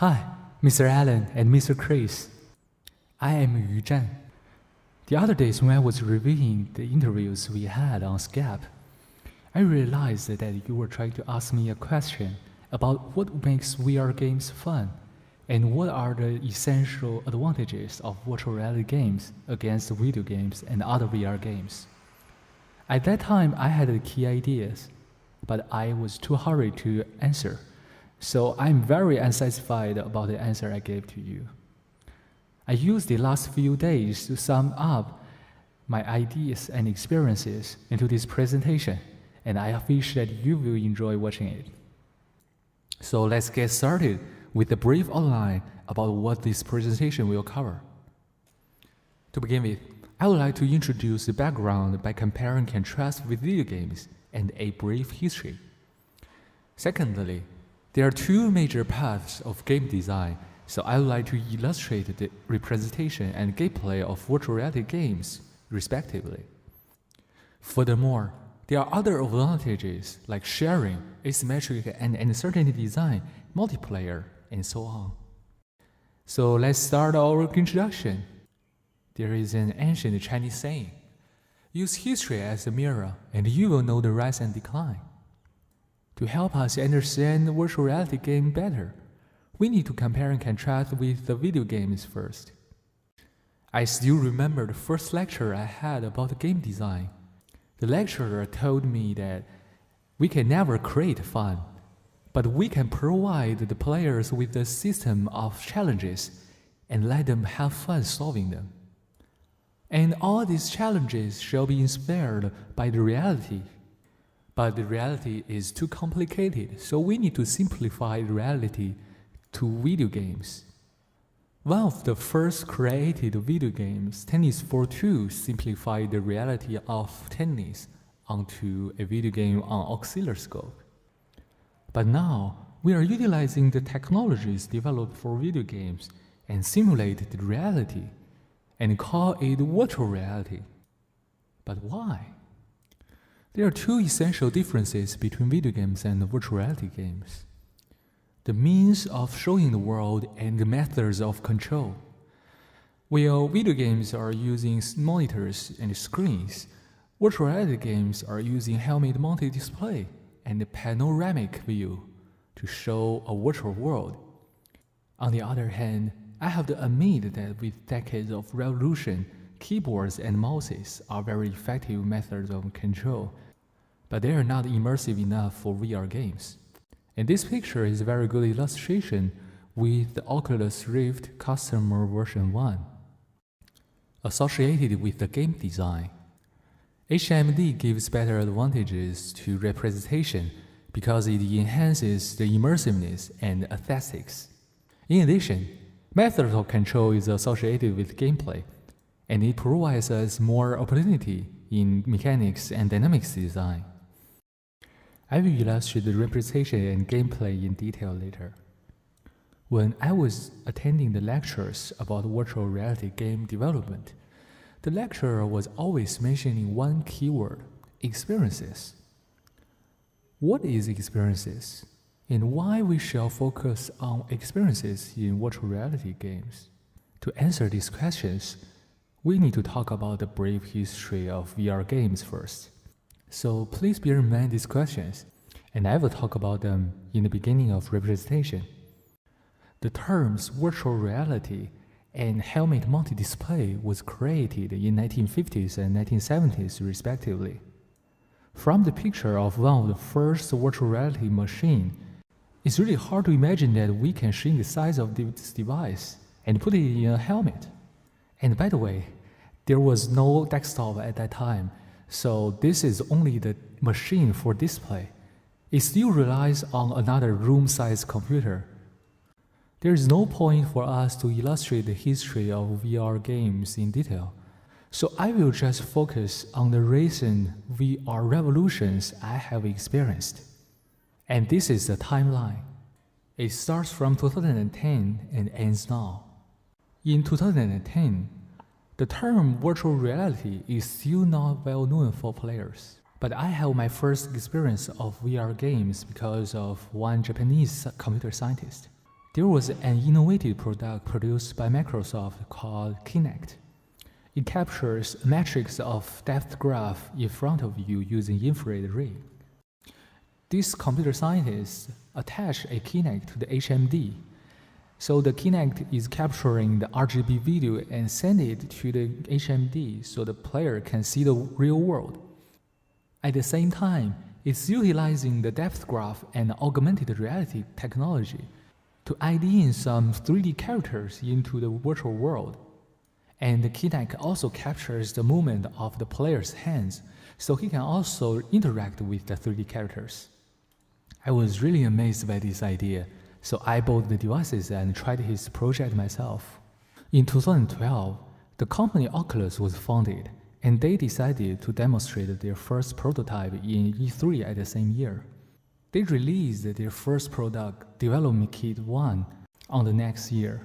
Hi, Mr. Allen and Mr. Chris. I am Yu Zhan. The other days when I was reviewing the interviews we had on Skype, I realized that you were trying to ask me a question about what makes VR games fun and what are the essential advantages of virtual reality games against video games and other VR games. At that time, I had the key ideas, but I was too hurried to answer, so I'm very unsatisfied about the answer I gave to you. I used the last few days to sum up my ideas and experiences into this presentation, and I wish that you will enjoy watching it. So let's get started with a brief outline about what this presentation will cover. To begin with, I would like to introduce the background by comparing and contrast with video games and a brief history. Secondly, there are two major paths of game design, so I would like to illustrate the representation and gameplay of virtual reality games, respectively. Furthermore, there are other advantages like sharing, asymmetric and uncertainty design, multiplayer, and so on. So let's start our introduction. There is an ancient Chinese saying, "Use history as a mirror, and you will know the rise and decline." To help us understand the virtual reality game better, we need to compare and contrast with the video games first. I still remember the first lecture I had about game design. The lecturer told me that we can never create fun, but we can provide the players with a system of challenges and let them have fun solving them. And all these challenges shall be inspired by the reality. But the reality is too complicated, so we need to simplify the reality to video games. One of the first created video games, Tennis for Two, simplified the reality of tennis onto a video game on oscilloscope. But now, we are utilizing the technologies developed for video games and simulate the reality and call it virtual reality. But why? There are two essential differences between video games and virtual reality games: the means of showing the world and the methods of control. While video games are using monitors and screens, virtual reality games are using helmet-mounted display and a panoramic view to show a virtual world. On the other hand, I have to admit that with decades of revolution, keyboards and mouses are very effective methods of control, but they are not immersive enough for VR games. And this picture is a very good illustration with the Oculus Rift Customer version 1. Associated with the game design, HMD gives better advantages to representation because it enhances the immersiveness and aesthetics. In addition, methods of control is associated with gameplay, and it provides us more opportunity in mechanics and dynamics design. I will illustrate the representation and gameplay in detail later. When I was attending the lectures about virtual reality game development, the lecturer was always mentioning one keyword: experiences. What is experiences, and why we shall focus on experiences in virtual reality games? To answer these questions, we need to talk about the brief history of VR games first. So please bear in mind these questions, and I will talk about them in the beginning of representation. The terms virtual reality and helmet-mounted display was created in 1950s and 1970s respectively. From the picture of one of the first virtual reality machine, it's really hard to imagine that we can shrink the size of this device and put it in a helmet. And by the way, there was no desktop at that time, so this is only the machine for display. It still relies on another room-sized computer. There is no point for us to illustrate the history of VR games in detail, so I will just focus on the recent VR revolutions I have experienced. And this is the timeline. It starts from 2010 and ends now. In 2010, the term virtual reality is still not well known for players. But I have my first experience of VR games because of one Japanese computer scientist. there was an innovative product produced by Microsoft called Kinect. It captures a matrix of depth graph in front of you using infrared ray. These computer scientists attach a Kinect to the HMD, so the Kinect is capturing the RGB video and send it to the HMD so the player can see the real world. At the same time, it's utilizing the depth graph and augmented reality technology to add in some 3D characters into the virtual world. And the Kinect also captures the movement of the player's hands, so he can also interact with the 3D characters. I was really amazed by this idea, so I bought the devices and tried his project myself. In 2012, the company Oculus was founded, and they decided to demonstrate their first prototype in E3 at the same year. They released their first product, Development Kit 1, on the next year.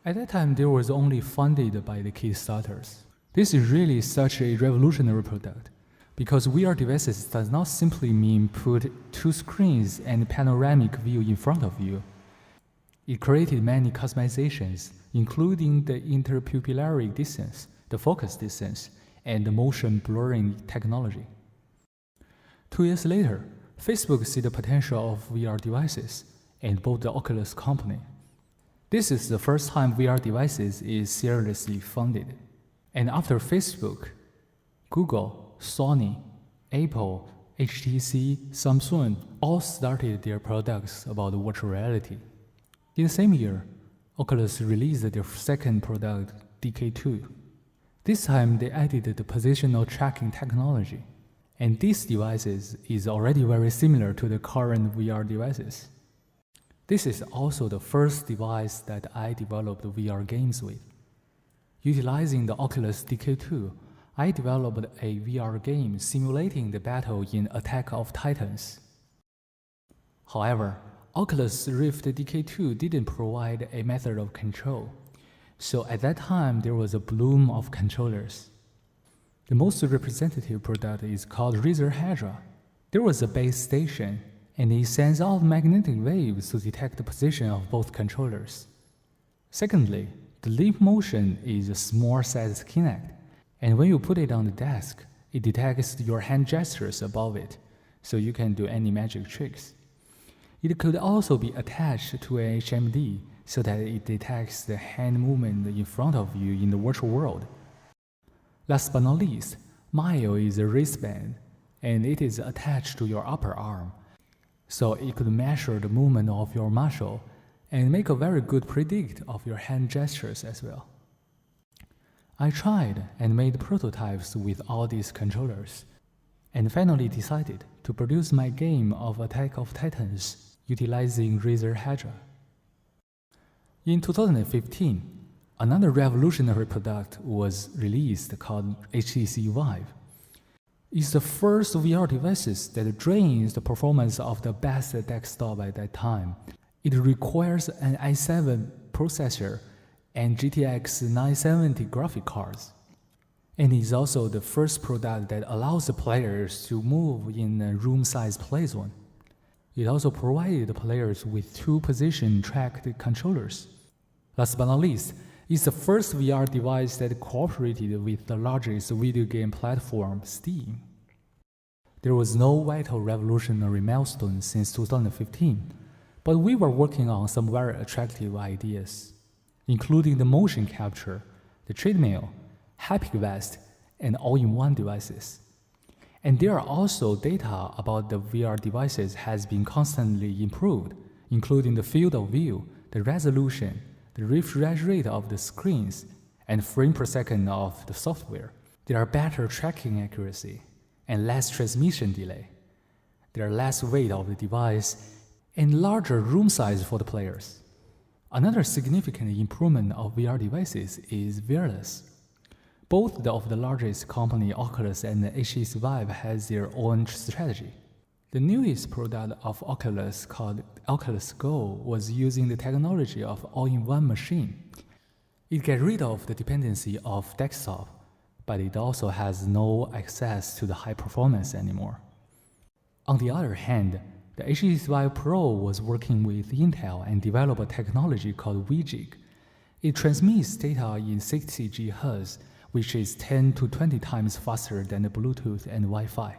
At that time, they was only funded by the Kickstarters. This is really such a revolutionary product, because VR devices does not simply mean put two screens and panoramic view in front of you. It created many customizations, including the interpupillary distance, the focus distance, and the motion blurring technology. 2 years later, Facebook see the potential of VR devices and bought the Oculus company. This is the first time VR devices is seriously funded. And after Facebook, Google, Sony, Apple, HTC, Samsung all started their products about virtual reality. In the same year, Oculus released their second product, DK2. This time they added the positional tracking technology, and these devices is already very similar to the current VR devices. This is also the first device that I developed VR games with. Utilizing the Oculus DK2, I developed a VR game simulating the battle in Attack of Titans. However, Oculus Rift DK2 didn't provide a method of control, so at that time there was a bloom of controllers. The most representative product is called Razer Hydra. There was a base station, and it sends out magnetic waves to detect the position of both controllers. Secondly, the Leap Motion is a small-sized Kinect, and when you put it on the desk, it detects your hand gestures above it, so you can do any magic tricks. It could also be attached to a HMD so that it detects the hand movement in front of you in the virtual world. Last but not least, Myo is a wristband, and it is attached to your upper arm, so it could measure the movement of your muscle and make a very good predict of your hand gestures as well. I tried and made prototypes with all these controllers, and finally decided to produce my game of Attack of Titans utilizing Razer Hydra. In 2015, another revolutionary product was released called HTC Vive. It's the first VR devices that drains the performance of the best desktop at that time. It requires an i7 processor and GTX 970 graphic cards. And is also the first product that allows the players to move in a room-sized playzone. It also provided the players with two position-tracked controllers. Last but not least, it's the first VR device that cooperated with the largest video game platform, Steam. There was no vital revolutionary milestone since 2015, but we were working on some very attractive ideas, including the motion capture, the treadmill, Haptic Vest, and all-in-one devices. And there are also data about the VR devices has been constantly improved, including the field of view, the resolution, the refresh rate of the screens, and frame per second of the software. There are better tracking accuracy and less transmission delay. There are less weight of the device and larger room size for the players. Another significant improvement of VR devices is wireless. Both of the largest company, Oculus and HTC Vive, has their own strategy. The newest product of Oculus, called Oculus Go, was using the technology of all-in-one machine. It gets rid of the dependency of desktop, but it also has no access to the high performance anymore. On the other hand, the HTC Vive Pro was working with Intel and developed a technology called WeGig. It transmits data in 60 GHz, which is 10 to 20 times faster than the Bluetooth and Wi-Fi.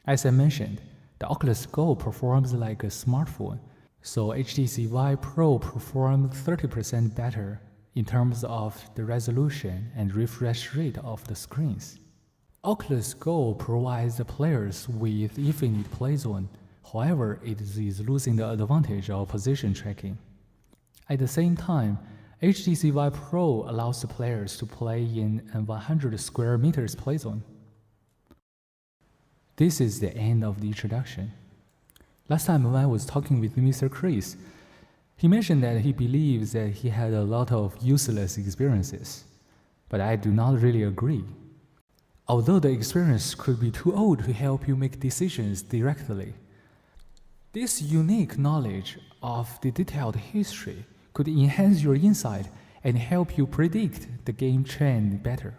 As I mentioned, the Oculus Go performs like a smartphone, so HTC Vive Pro performed 30% better in terms of the resolution and refresh rate of the screens. Oculus Go provides the players with infinite play zone. However, it is losing the advantage of position tracking. At the same time, HTC Vive Pro allows the players to play in a 100 square meters play zone. This is the end of the introduction. Last time when I was talking with Mr. Chris, he mentioned that he believes that he had a lot of useless experiences, but I do not really agree. Although the experience could be too old to help you make decisions directly, this unique knowledge of the detailed history could enhance your insight and help you predict the game trend better.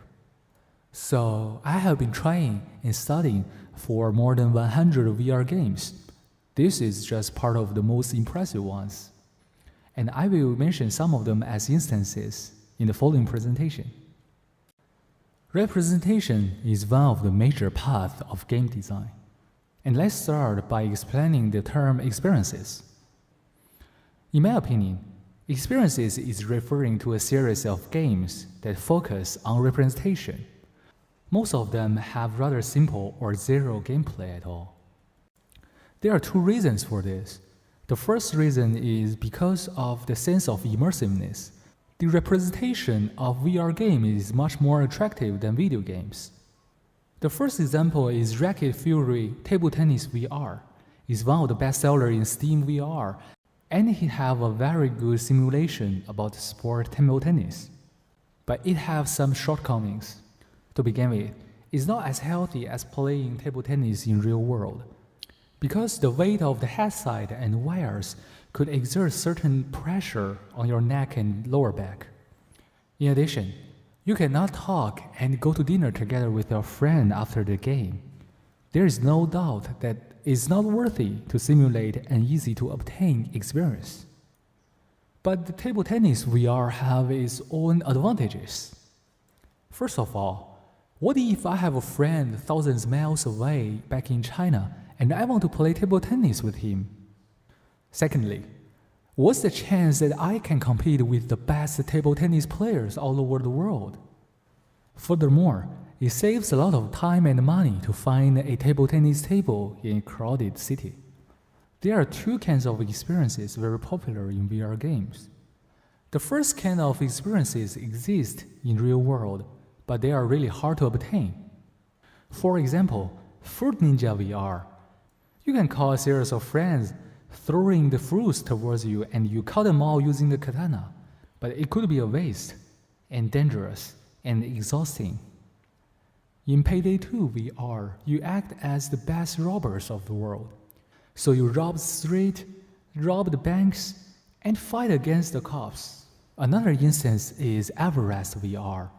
So I have been trying and studying for more than 100 VR games. This is just part of the most impressive ones, and I will mention some of them as instances in the following presentation. Representation is one of the major paths of game design. And let's start by explaining the term experiences. In my opinion, experiences is referring to a series of games that focus on representation. Most of them have rather simple or zero gameplay at all. There are two reasons for this. The first reason is because of the sense of immersiveness. The representation of VR game is much more attractive than video games. The first example is Racket Fury Table Tennis VR. It's one of the best sellers in Steam VR, and it have a very good simulation about the sport table tennis. But it has some shortcomings. To begin with, it's not as healthy as playing table tennis in real world, because the weight of the headset and wires could exert certain pressure on your neck and lower back. In addition, you cannot talk and go to dinner together with your friend after the game. There is no doubt that it's not worthy to simulate an easy-to-obtain experience. But the table tennis VR have its own advantages. First of all, what if I have a friend thousands of miles away back in China and I want to play table tennis with him? Secondly, what's the chance that I can compete with the best table tennis players all over the world? Furthermore, it saves a lot of time and money to find a table tennis table in a crowded city. There are two kinds of experiences very popular in VR games. The first kind of experiences exist in real world, but they are really hard to obtain. For example, Fruit Ninja VR. You can call a series of friends throwing the fruits towards you and you cut them all using the katana, but it could be a waste and dangerous and exhausting. In Payday 2 VR, you act as the best robbers of the world. So you rob the street, rob the banks, and fight against the cops. Another instance is Everest VR.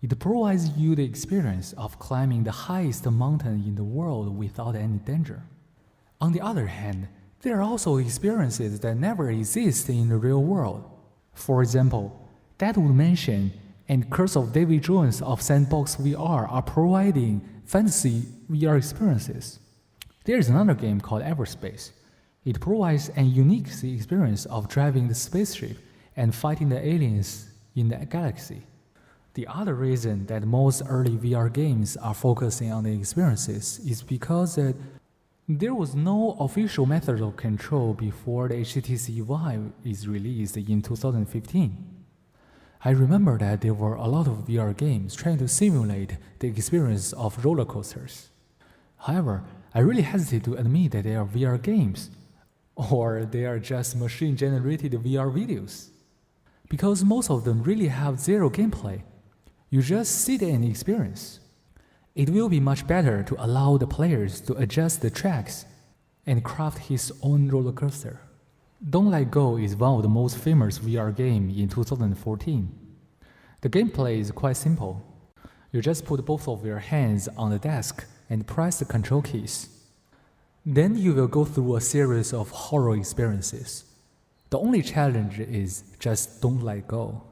It provides you the experience of climbing the highest mountain in the world without any danger. On the other hand, there are also experiences that never exist in the real world. For example, Deadwood Mansion and Curse of Davy Jones of Sandbox VR are providing fantasy VR experiences. There is another game called Everspace. It provides a unique experience of driving the spaceship and fighting the aliens in the galaxy. The other reason that most early VR games are focusing on the experiences is because that there was no official method of control before the HTC Vive is released in 2015. I remember that there were a lot of VR games trying to simulate the experience of roller coasters. However, I really hesitate to admit that they are VR games, or they are just machine-generated VR videos, because most of them really have zero gameplay. You just sit and experience. It will be much better to allow the players to adjust the tracks and craft his own roller coaster. Don't Let Go is one of the most famous VR games in 2014. The gameplay is quite simple. You just put both of your hands on the desk and press the control keys. Then you will go through a series of horror experiences. The only challenge is just don't let go.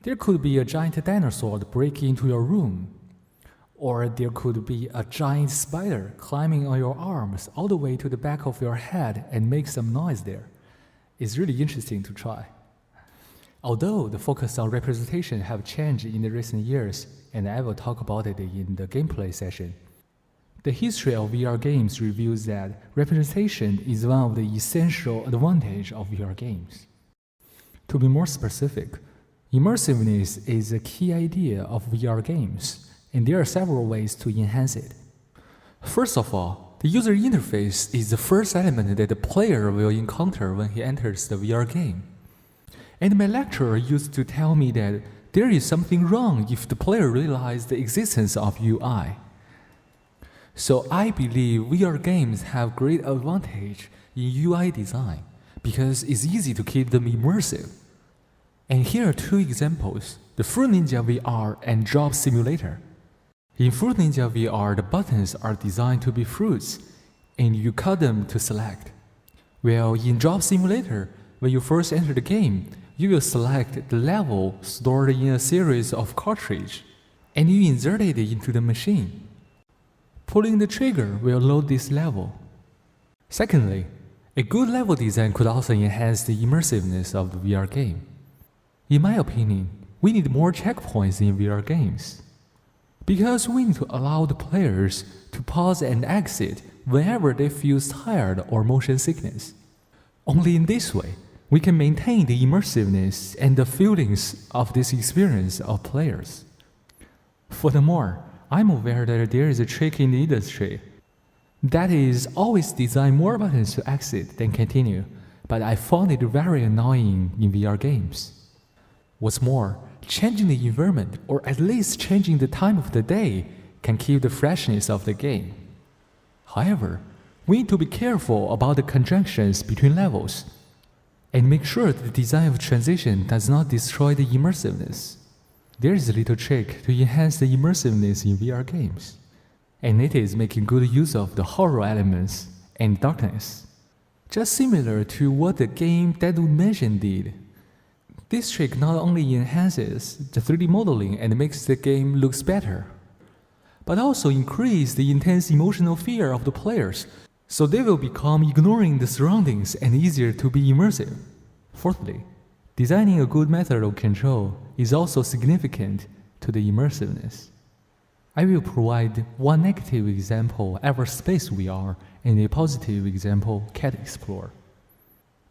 There could be a giant dinosaur breaking into your room, or there could be a giant spider climbing on your arms all the way to the back of your head and make some noise there. It's really interesting to try. Although the focus on representation have changed in the recent years, and I will talk about it in the gameplay session, the history of VR games reveals that representation is one of the essential advantages of VR games. To be more specific, immersiveness is a key idea of VR games, and there are several ways to enhance it. First of all, the user interface is the first element that the player will encounter when he enters the VR game. And my lecturer used to tell me that there is something wrong if the player realizes the existence of UI. So I believe VR games have great advantage in UI design because it's easy to keep them immersive. And here are two examples, the Fruit Ninja VR and Job Simulator. In Fruit Ninja VR, the buttons are designed to be fruits, and you cut them to select. While in Job Simulator, when you first enter the game, you will select the level stored in a series of cartridges, and you insert it into the machine. Pulling the trigger will load this level. Secondly, a good level design could also enhance the immersiveness of the VR game. In my opinion, we need more checkpoints in VR games, because we need to allow the players to pause and exit whenever they feel tired or motion sickness. Only in this way, we can maintain the immersiveness and the feelings of this experience of players. Furthermore, I'm aware that there is a trick in the industry that is always design more buttons to exit than continue, but I found it very annoying in VR games. What's more, changing the environment or at least changing the time of the day can keep the freshness of the game. However, we need to be careful about the conjunctions between levels and make sure that the design of transition does not destroy the immersiveness. There is a little trick to enhance the immersiveness in VR games, and it is making good use of the horror elements and darkness, just similar to what the game Deadwood Mansion did. This trick not only enhances the 3D modeling and makes the game look better, but also increases the intense emotional fear of the players, so they will become ignoring the surroundings and easier to be immersive. Fourthly, designing a good method of control is also significant to the immersiveness. I will provide one negative example, Everspace VR, and a positive example, Cat Explorer.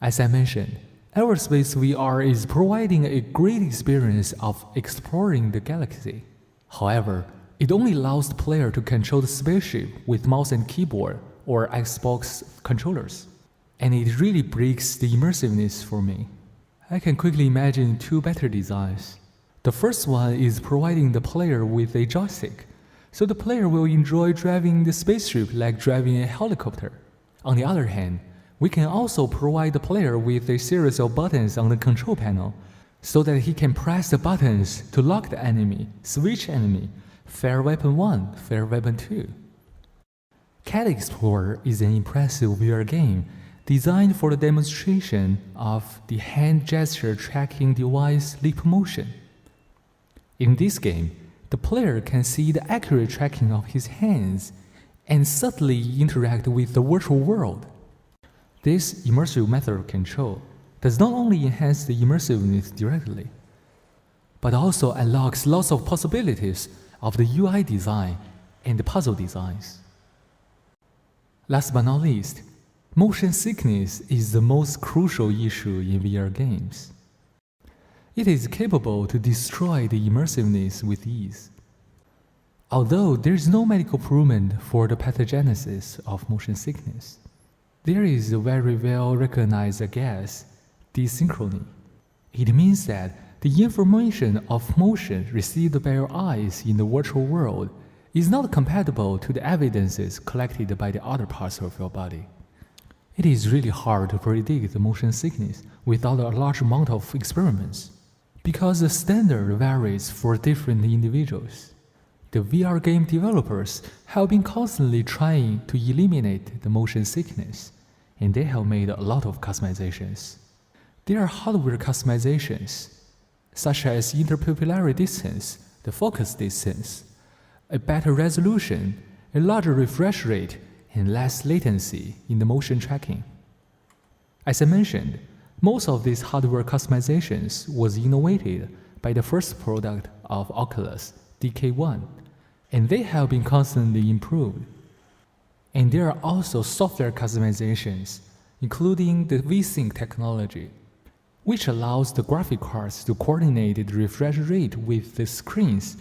As I mentioned, Everspace VR is providing a great experience of exploring the galaxy. However, it only allows the player to control the spaceship with mouse and keyboard or Xbox controllers, and it really breaks the immersiveness for me. I can quickly imagine two better designs. The first one is providing the player with a joystick, so the player will enjoy driving the spaceship like driving a helicopter. On the other hand, we can also provide the player with a series of buttons on the control panel, so that he can press the buttons to lock the enemy, switch enemy, fire weapon 1, fire weapon 2. Cat Explorer is an impressive VR game designed for the demonstration of the hand gesture tracking device Leap Motion. In this game, the player can see the accurate tracking of his hands and subtly interact with the virtual world. This immersive method of control does not only enhance the immersiveness directly, but also unlocks lots of possibilities of the UI design and the puzzle designs. Last but not least, motion sickness is the most crucial issue in VR games. It is capable to destroy the immersiveness with ease. Although there is no medical proven for the pathogenesis of motion sickness, there is a very well recognized guess, desynchrony. It means that the information of motion received by your eyes in the virtual world is not compatible to the evidences collected by the other parts of your body. It is really hard to predict the motion sickness without a large amount of experiments, because the standard varies for different individuals. the VR game developers have been constantly trying to eliminate the motion sickness, and they have made a lot of customizations. There are hardware customizations, such as interpupillary distance, the focus distance, a better resolution, a larger refresh rate, and less latency in the motion tracking. As I mentioned, most of these hardware customizations was innovated by the first product of Oculus, DK1, and they have been constantly improved. And there are also software customizations, including the VSync technology, which allows the graphic cards to coordinate the refresh rate with the screens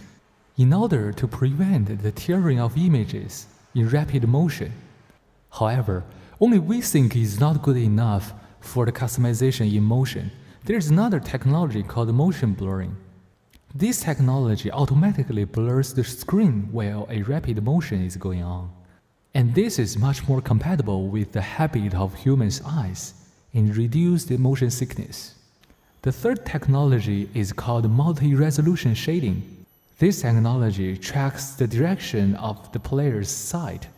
in order to prevent the tearing of images in rapid motion. However, only VSync is not good enough for the customization in motion. There is another technology called motion blurring. This technology automatically blurs the screen while a rapid motion is going on. And this is much more compatible with the habit of humans' eyes and reduce the motion sickness. The third technology is called multi-resolution shading. This technology tracks the direction of the player's sight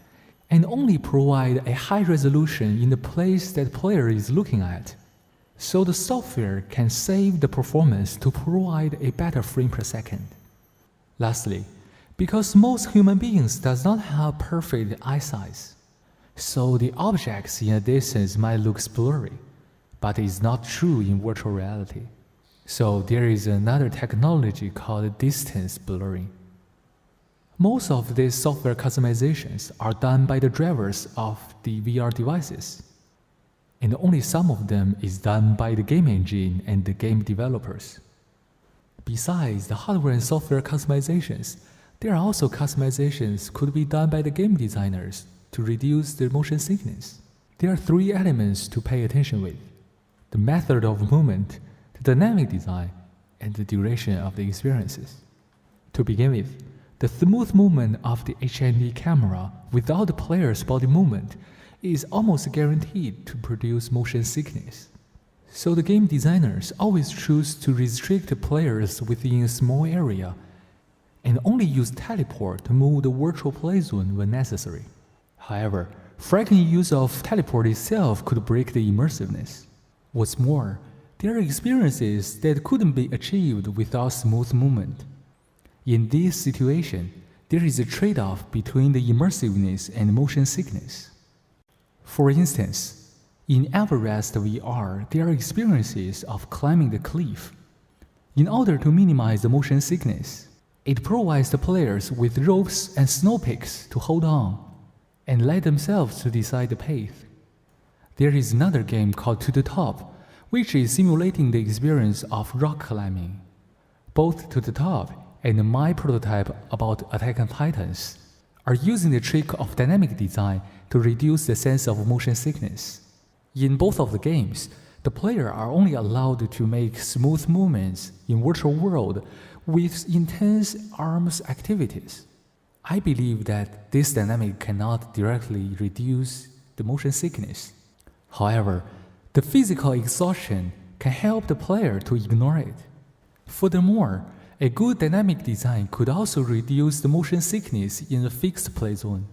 and only provides a high resolution in the place that the player is looking at. So the software can save the performance to provide a better frame per second. Lastly, because most human beings does not have perfect eyesight, so the objects in a distance might look blurry, but it's not true in virtual reality. So there is another technology called distance blurring. Most of these software customizations are done by the drivers of the VR devices, and only some of them is done by the game engine and the game developers. Besides the hardware and software customizations, there are also customizations could be done by the game designers to reduce the motion sickness. There are three elements to pay attention with: the method of movement, the dynamic design, and the duration of the experiences. To begin with, the smooth movement of the HND camera without the player's body movement is almost guaranteed to produce motion sickness. So the game designers always choose to restrict the players within a small area and only use teleport to move the virtual play zone when necessary. However, frequent use of teleport itself could break the immersiveness. What's more, there are experiences that couldn't be achieved without smooth movement. In this situation, there is a trade-off between the immersiveness and motion sickness. For instance, in Everest VR, there are experiences of climbing the cliff. In order to minimize the motion sickness, it provides the players with ropes and snow picks to hold on and let themselves to decide the pace. There is another game called To the Top, which is simulating the experience of rock climbing. Both To the Top and my prototype about Attack on Titans are using the trick of dynamic design to reduce the sense of motion sickness. In both of the games, the players are only allowed to make smooth movements in virtual world with intense arms activities. I believe that this dynamic cannot directly reduce the motion sickness. However, the physical exhaustion can help the player to ignore it. Furthermore, a good dynamic design could also reduce the motion sickness in a fixed play zone.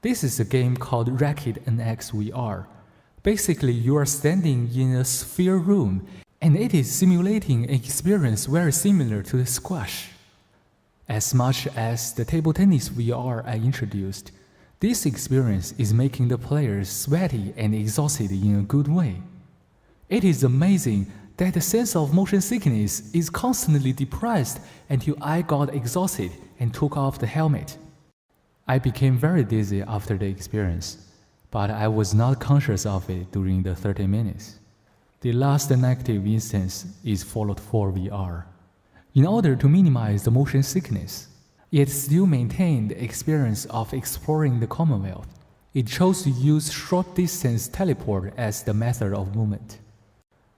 This is a game called Racket NX VR. Basically, you are standing in a sphere room, and it is simulating an experience very similar to the squash. As much as the table tennis VR I introduced, this experience is making the players sweaty and exhausted in a good way. It is amazing that the sense of motion sickness is constantly depressed until I got exhausted and took off the helmet. I became very dizzy after the experience, but I was not conscious of it during the 30 minutes. The last negative instance is Fallout 4 VR. In order to minimize the motion sickness, yet still maintain the experience of exploring the Commonwealth, it chose to use short-distance teleport as the method of movement.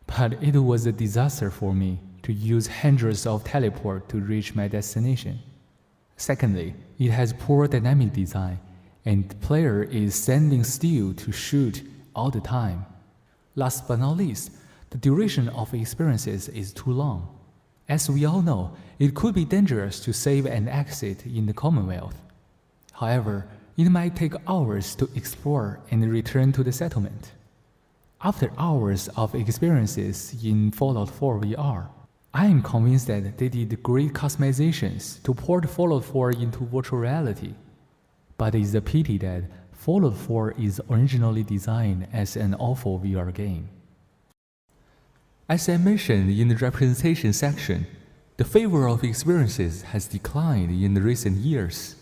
But it was a disaster for me to use hundreds of teleport to reach my destination. Secondly, it has poor dynamic design, and the player is standing still to shoot all the time. Last but not least, the duration of experiences is too long. As we all know, it could be dangerous to save and exit in the Commonwealth. However, it might take hours to explore and return to the settlement. After hours of experiences in Fallout 4 VR, I am convinced that they did great customizations to port Fallout 4 into virtual reality. But it's a pity that Fallout 4 is originally designed as an awful VR game. As I mentioned in the representation section, the favor of experiences has declined in the recent years.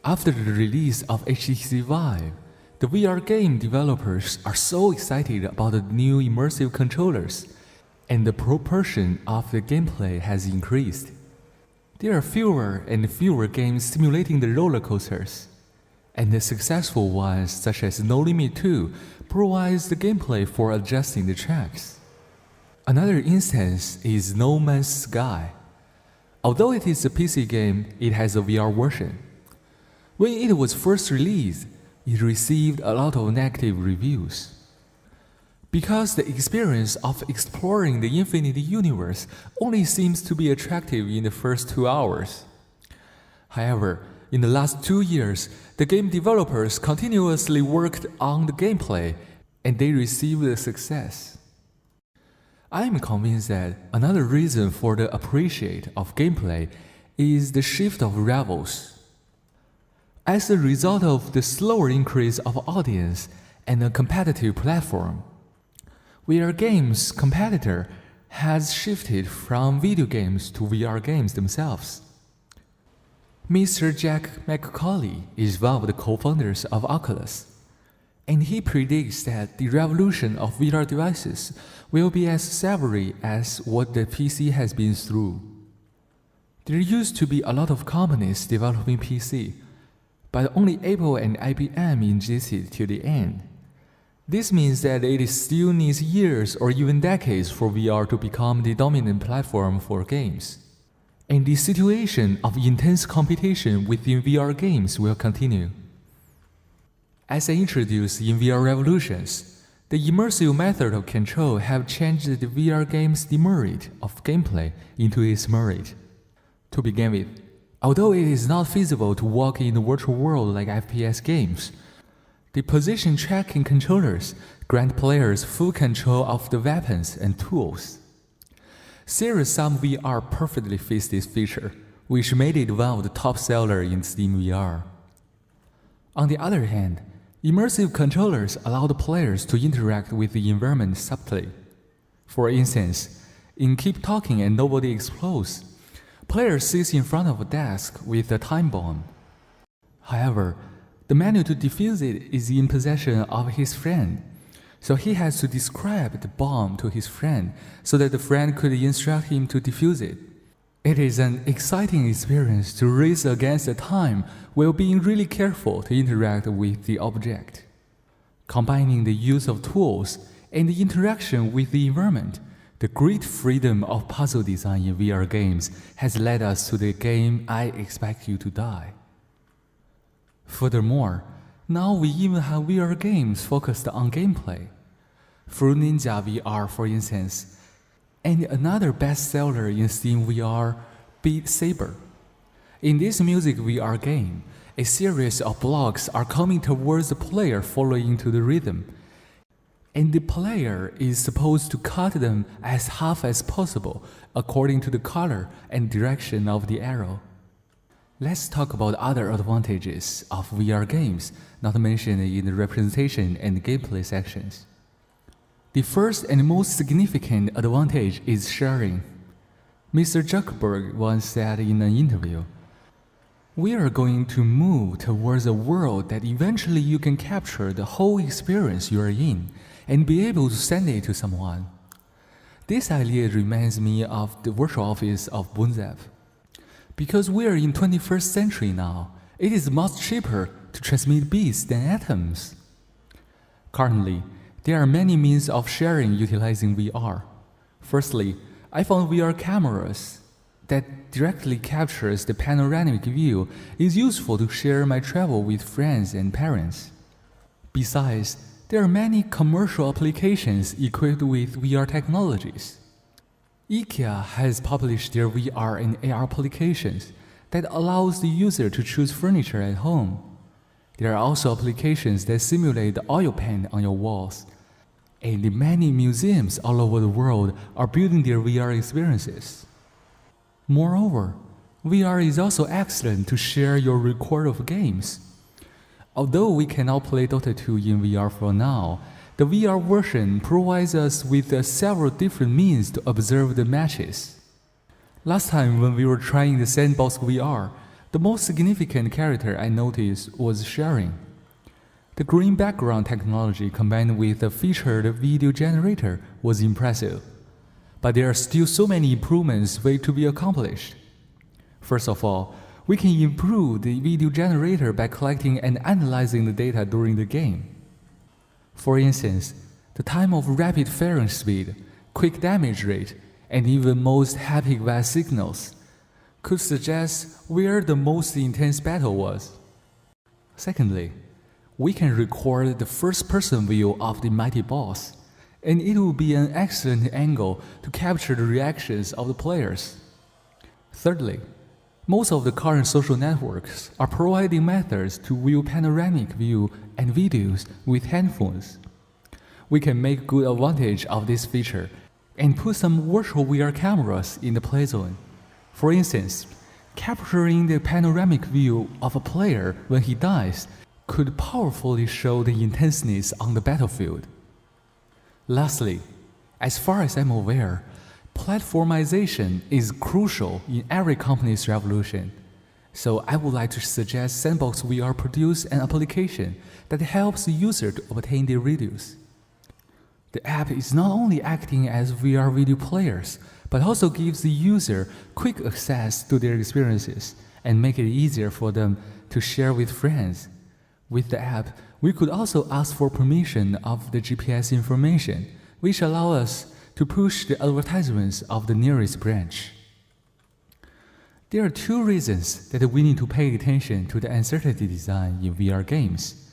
After the release of HTC Vive, the VR game developers are so excited about the new immersive controllers, and the proportion of the gameplay has increased. There are fewer and fewer games simulating the roller coasters, and the successful ones such as No Limit 2 provides the gameplay for adjusting the tracks. Another instance is No Man's Sky. Although it is a PC game, it has a VR version. When it was first released, it received a lot of negative reviews. Because the experience of exploring the infinite universe only seems to be attractive in the first 2 hours. However, in the last 2 years, the game developers continuously worked on the gameplay, and they received a success. I am convinced that another reason for the appreciation of gameplay is the shift of rivals. As a result of the slower increase of audience and a competitive platform, VR games competitor has shifted from video games to VR games themselves. Mr. Jack McCauley is one of the co-founders of Oculus, and he predicts that the revolution of VR devices will be as savory as what the PC has been through. There used to be a lot of companies developing PC, but only Apple and IBM existed till the end. This means that it still needs years or even decades for VR to become the dominant platform for games. And the situation of intense competition within VR games will continue. As I introduced in VR Revolutions, the immersive method of control have changed the VR game's demerit of gameplay into its merit. To begin with, although it is not feasible to walk in the virtual world like FPS games, the position tracking controllers grant players full control of the weapons and tools. Serious Sam VR perfectly fits this feature, which made it one of the top sellers in Steam VR. On the other hand, immersive controllers allow the players to interact with the environment subtly. For instance, in Keep Talking and Nobody Explodes, player sits in front of a desk with a time bomb. However, the manual to defuse it is in possession of his friend, so he has to describe the bomb to his friend so that the friend could instruct him to defuse it. It is an exciting experience to race against the time while being really careful to interact with the object. Combining the use of tools and the interaction with the environment, the great freedom of puzzle design in VR games has led us to the game I Expect You to Die. Furthermore, now we even have VR games focused on gameplay. Fruit Ninja VR, for instance, and another bestseller in Steam VR, Beat Saber. In this music VR game, a series of blocks are coming towards the player following to the rhythm, and the player is supposed to cut them as half as possible according to the color and direction of the arrow. Let's talk about other advantages of VR games not mentioned in the representation and gameplay sections. The first and most significant advantage is sharing. Mr. Zuckerberg once said in an interview, "We are going to move towards a world that eventually you can capture the whole experience you are in and be able to send it to someone." This idea reminds me of the virtual office of Bunzap. Because we are in 21st century now, it is much cheaper to transmit bits than atoms. Currently, there are many means of sharing utilizing VR. Firstly, iPhone VR cameras that directly captures the panoramic view is useful to share my travel with friends and parents. Besides, there are many commercial applications equipped with VR technologies. IKEA has published their VR and AR applications that allows the user to choose furniture at home. There are also applications that simulate the oil paint on your walls. And many museums all over the world are building their VR experiences. Moreover, VR is also excellent to share your record of games. Although we cannot play Dota 2 in VR for now, the VR version provides us with several different means to observe the matches. Last time when we were trying the Sandbox VR, the most significant character I noticed was Sharing. The green background technology combined with the featured video generator was impressive. But there are still so many improvements waiting to be accomplished. First of all, we can improve the video generator by collecting and analyzing the data during the game. For instance, the time of rapid firing speed, quick damage rate, and even most haptic VAS signals could suggest where the most intense battle was. Secondly, we can record the first-person view of the mighty boss, and it will be an excellent angle to capture the reactions of the players. Thirdly, most of the current social networks are providing methods to view panoramic view and videos with headphones. We can make good advantage of this feature and put some virtual VR cameras in the playzone. For instance, capturing the panoramic view of a player when he dies could powerfully show the intenseness on the battlefield. Lastly, as far as I'm aware, platformization is crucial in every company's revolution. So I would like to suggest Sandbox VR produce an application that helps the user to obtain their videos. The app is not only acting as VR video players, but also gives the user quick access to their experiences and make it easier for them to share with friends. With the app, we could also ask for permission of the GPS information, which allows us to push the advertisements of the nearest branch. There are two reasons that we need to pay attention to the uncertainty design in VR games.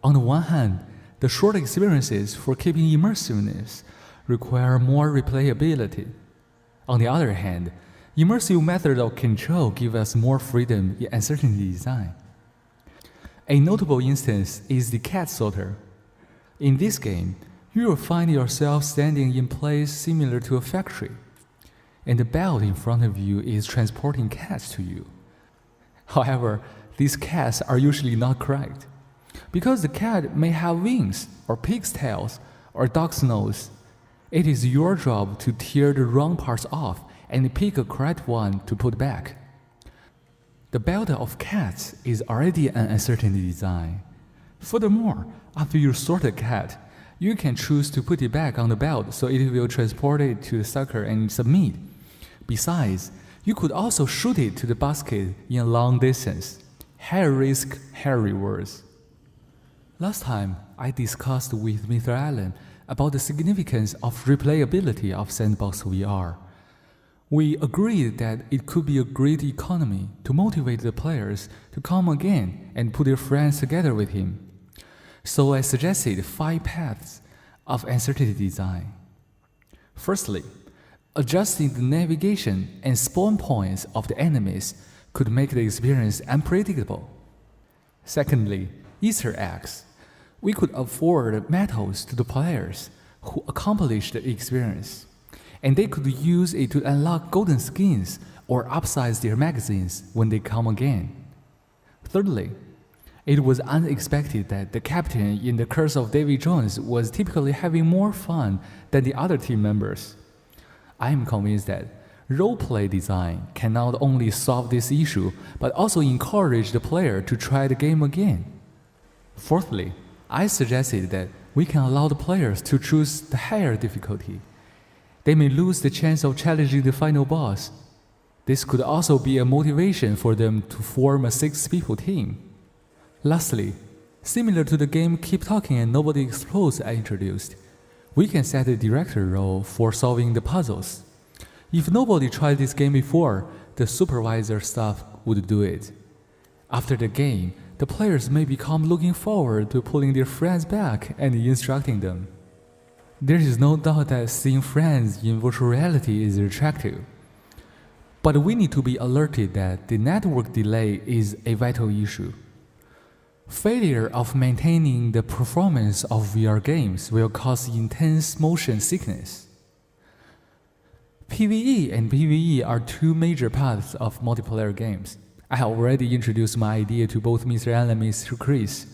On the one hand, the short experiences for keeping immersiveness require more replayability. On the other hand, immersive methods of control give us more freedom in uncertainty design. A notable instance is the cat sorter. In this game, you will find yourself standing in place similar to a factory, and the belt in front of you is transporting cats to you. However, these cats are usually not correct, because the cat may have wings, or pig's tails, or dog's nose. It is your job to tear the wrong parts off and pick a correct one to put back. The belt of cats is already an uncertainty design. Furthermore, after you sort a cat, you can choose to put it back on the belt so it will transport it to the sucker and submit. Besides, you could also shoot it to the basket in a long distance. High risk, high rewards. Last time, I discussed with Mr. Allen about the significance of replayability of Sandbox VR. We agreed that it could be a great economy to motivate the players to come again and put their friends together with him. So I suggested 5 paths of uncertainty design. Firstly, adjusting the navigation and spawn points of the enemies could make the experience unpredictable. Secondly, Easter eggs. We could afford medals to the players who accomplished the experience, and they could use it to unlock golden skins or upsize their magazines when they come again. Thirdly, it was unexpected that the captain in The Curse of Davy Jones was typically having more fun than the other team members. I am convinced that roleplay design can not only solve this issue, but also encourage the player to try the game again. Fourthly, I suggested that we can allow the players to choose the higher difficulty. They may lose the chance of challenging the final boss. This could also be a motivation for them to form a 6-people team. Lastly, similar to the game Keep Talking and Nobody Explodes I introduced, we can set a director role for solving the puzzles. If nobody tried this game before, the supervisor staff would do it. After the game, the players may become looking forward to pulling their friends back and instructing them. There is no doubt that seeing friends in virtual reality is attractive. But we need to be alerted that the network delay is a vital issue. Failure of maintaining the performance of VR games will cause intense motion sickness. PvE and PvE are two major paths of multiplayer games. I have already introduced my idea to both Mr. Allen and Mr. Chris.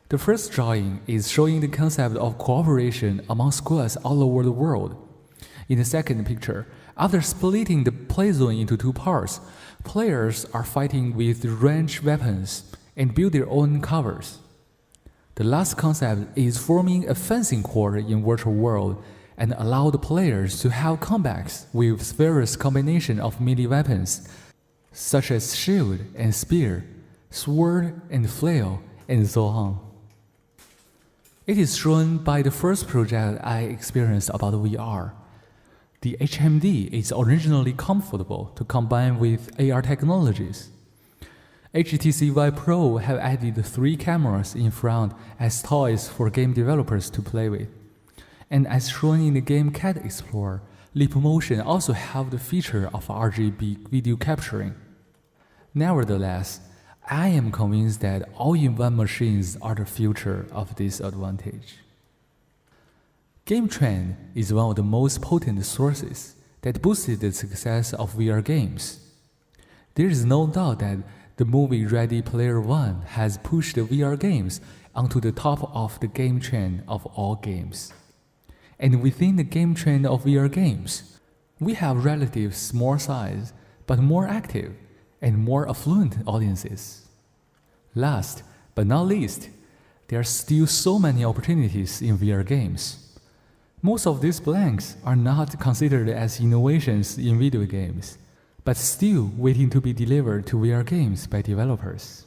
The first drawing is showing the concept of cooperation among squads all over the world. In the second picture, after splitting the play zone into two parts, players are fighting with ranged weapons and build their own covers. The last concept is forming a fencing court in virtual world and allow the players to have combats with various combinations of melee weapons, such as shield and spear, sword and flail, and so on. It is shown by the first project I experienced about VR. The HMD is originally comfortable to combine with AR technologies. HTC Vive Pro have added 3 cameras in front as toys for game developers to play with. And as shown in the game Cat Explorer, Leap Motion also have the feature of RGB video capturing. Nevertheless, I am convinced that all-in-one machines are the future of this advantage. GameTrend is one of the most potent sources that boosted the success of VR games. There is no doubt that the movie Ready Player One has pushed the VR games onto the top of the game trend of all games. And within the game trend of VR games, we have relative small size but more active and more affluent audiences. Last but not least, there are still so many opportunities in VR games. Most of these blanks are not considered as innovations in video games, but still waiting to be delivered to VR games by developers.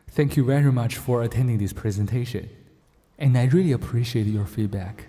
Thank you very much for attending this presentation, and I really appreciate your feedback.